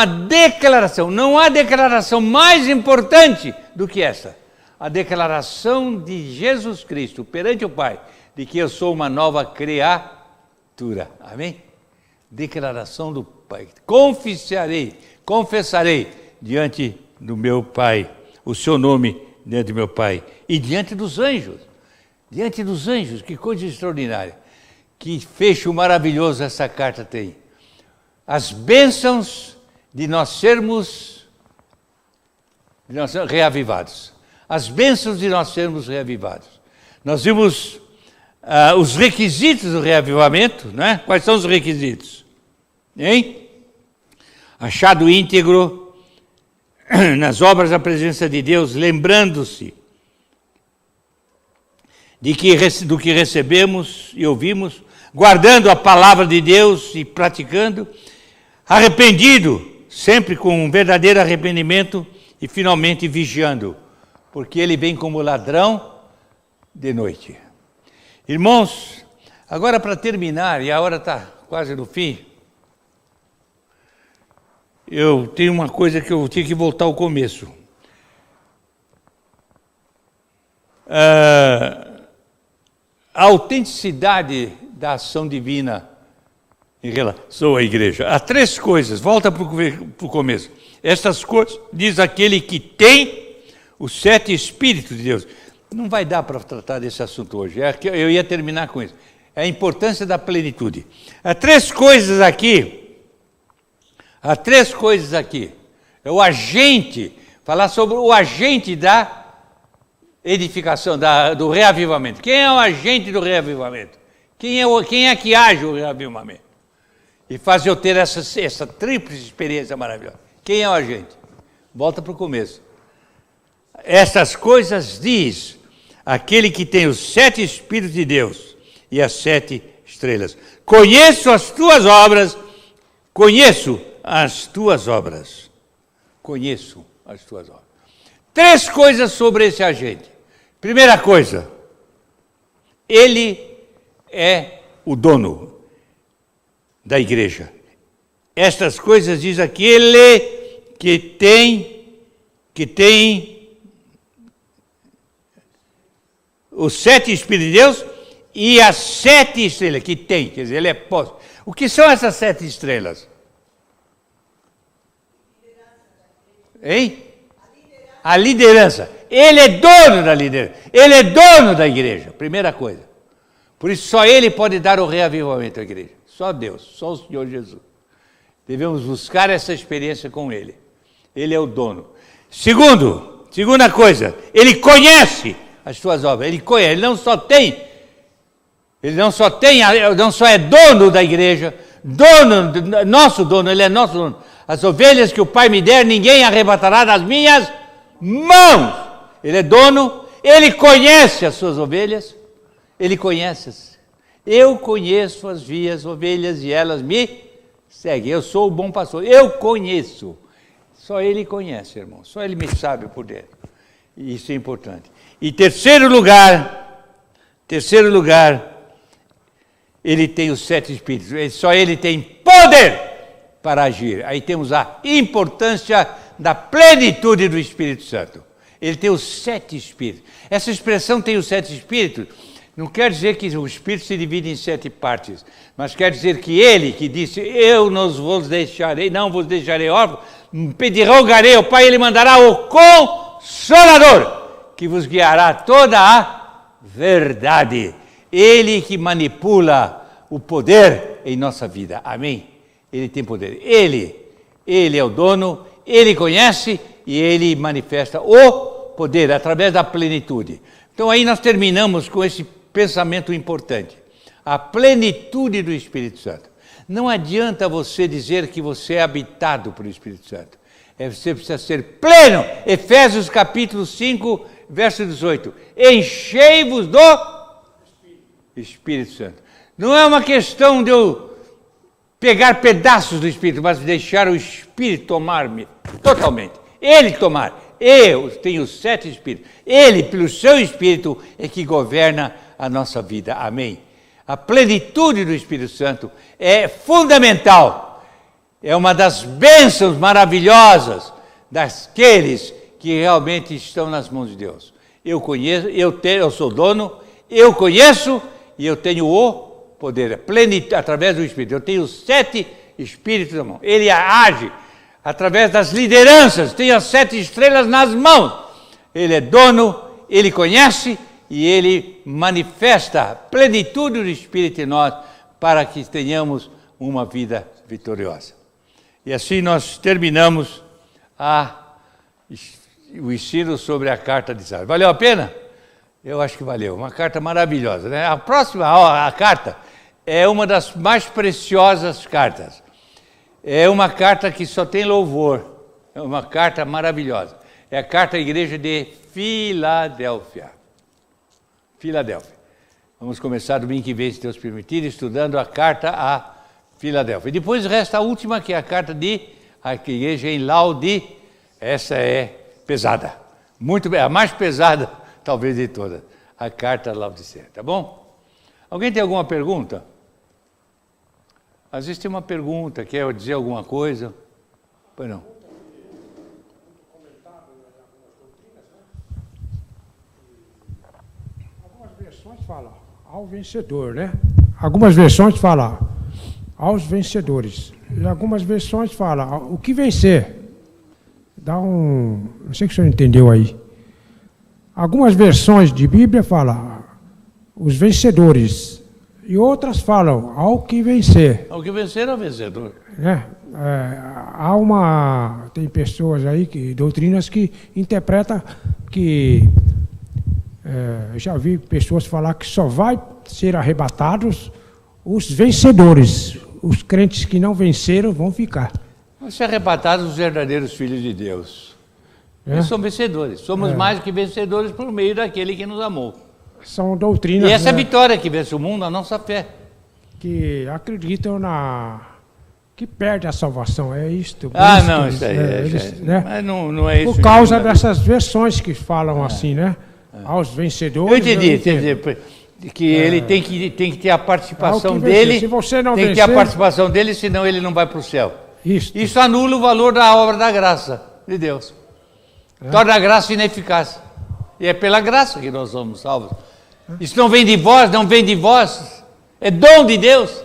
declaração, não há declaração mais importante do que essa. A declaração de Jesus Cristo perante o Pai, de que eu sou uma nova criatura, amém? Declaração do Pai, confessarei diante do meu Pai, o seu nome diante do meu Pai, e diante dos anjos, que coisa extraordinária, que fecho maravilhoso essa carta tem. As bênçãos de nós sermos reavivados. As bênçãos de nós sermos reavivados. Nós vimos os requisitos do reavivamento, né? Quais são os requisitos? Hein? Achado íntegro nas obras da presença de Deus, lembrando-se do que recebemos e ouvimos, guardando a palavra de Deus e praticando, arrependido, sempre com um verdadeiro arrependimento e finalmente vigiando, porque ele vem como ladrão de noite. Irmãos, agora para terminar, e a hora está quase no fim, eu tenho uma coisa que eu tinha que voltar ao começo. A autenticidade da ação divina em relação à igreja. Há 3 coisas, volta para o começo. Estas coisas diz aquele que tem os 7 Espíritos de Deus. Não vai dar para tratar desse assunto hoje, eu ia terminar com isso. É a importância da plenitude. Há 3 coisas aqui. É o agente, falar sobre o agente da edificação, do reavivamento. Quem é o agente do reavivamento? Quem é que age o reavivamento? E faz eu ter essa tríplice experiência maravilhosa. Quem é o agente? Volta para o começo. Essas coisas diz aquele que tem os 7 Espíritos de Deus e as 7 estrelas. Conheço as tuas obras. Conheço as tuas obras. 3 coisas sobre esse agente. Primeira coisa, ele é o dono da igreja. Estas coisas diz aquele que tem os 7 Espíritos de Deus e as 7 estrelas, quer dizer, ele é posto. O que são essas 7 estrelas? Hein? A liderança. Ele é dono da liderança. Ele é dono da igreja. Primeira coisa. Por isso só ele pode dar o reavivamento à igreja. Só Deus, só o Senhor Jesus. Devemos buscar essa experiência com ele. Ele é o dono. Segunda coisa, ele conhece as suas obras. Ele conhece, ele não só é dono da igreja, nosso dono, ele é nosso dono. As ovelhas que o Pai me der, ninguém arrebatará das minhas mãos. Ele é dono, ele conhece as suas ovelhas, ele conhece-as. Eu conheço as minhas ovelhas e elas me seguem. Eu sou o bom pastor, eu conheço. Só ele conhece, irmão, só ele me sabe por dentro. E isso é importante. E terceiro lugar, ele tem os 7 Espíritos, só ele tem poder para agir. Aí temos a importância da plenitude do Espírito Santo. Ele tem os 7 Espíritos. Essa expressão tem os 7 Espíritos, não quer dizer que o Espírito se divide em 7 partes, mas quer dizer que ele, que disse, eu não vos deixarei órfãos, rogarei ao Pai, ele mandará o Consolador, que vos guiará toda a verdade. Ele que manipula o poder em nossa vida. Amém? Ele tem poder. Ele é o dono, ele conhece e ele manifesta o poder através da plenitude. Então aí nós terminamos com esse pensamento importante. A plenitude do Espírito Santo. Não adianta você dizer que você é habitado pelo Espírito Santo. Você precisa ser pleno. Efésios capítulo 5, verso 18. Enchei-vos do Espírito Santo. Não é uma questão de eu pegar pedaços do Espírito, mas deixar o Espírito tomar-me totalmente. Ele tomar. Eu tenho 7 Espíritos. Ele, pelo seu Espírito, é que governa a nossa vida. Amém? A plenitude do Espírito Santo é fundamental. É uma das bênçãos maravilhosas daqueles que realmente estão nas mãos de Deus. Eu conheço, eu sou dono, eu conheço e eu tenho o poder, plenitude, através do Espírito. Eu tenho 7 Espíritos na mão. Ele age através das lideranças, tem as 7 estrelas nas mãos. Ele é dono, ele conhece e ele manifesta a plenitude do Espírito em nós para que tenhamos uma vida vitoriosa. E assim nós terminamos o ensino sobre a carta de Sardis. Valeu a pena? Eu acho que valeu. Uma carta maravilhosa, né? A próxima a carta é uma das mais preciosas cartas. É uma carta que só tem louvor. É uma carta maravilhosa. É a carta à igreja de Filadélfia. Filadélfia. Vamos começar domingo que vem, se Deus permitir, estudando a carta a Filadélfia. E depois resta a última, que é a carta de a igreja em Laodi. Essa é pesada. Muito bem, a mais pesada, talvez, de todas. A carta a Laodicea, tá bom? Alguém tem alguma pergunta? Às vezes tem uma pergunta, quer dizer alguma coisa? Pois não. Algumas versões falam ao vencedor, né? Algumas versões falam aos vencedores. E algumas versões falam o que vencer. Não sei se o senhor entendeu aí. Algumas versões de Bíblia falam os vencedores. E outras falam ao que vencer. Ao que vencer é o vencedor. Né? Tem pessoas aí, doutrinas que interpretam que... eu já vi pessoas falar que só vai ser arrebatados os vencedores. Os crentes que não venceram vão ficar. Vão ser arrebatados os verdadeiros filhos de Deus. Eles são vencedores. Somos mais do que vencedores por meio daquele que nos amou. São doutrinas... E essa vitória que vence o mundo, a nossa fé. Que acreditam que perde a salvação, é isto. Não, isso aí né? Mas não é isso. Por causa dessas versões que falam assim, né? Aos vencedores... Eu entendi. Que ele tem que ter a participação dele. Se você não tem que ter a participação dele, senão ele não vai para o céu. Isso anula o valor da obra da graça de Deus. Torna a graça ineficaz. E é pela graça que nós somos salvos. Isso não vem de vós, é dom de Deus.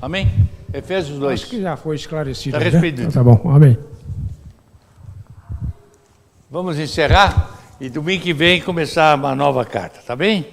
Amém? Efésios 2. Acho que já foi esclarecido. Está respondido. Então, tá bom, amém. Vamos encerrar e domingo que vem começar uma nova carta, tá bem?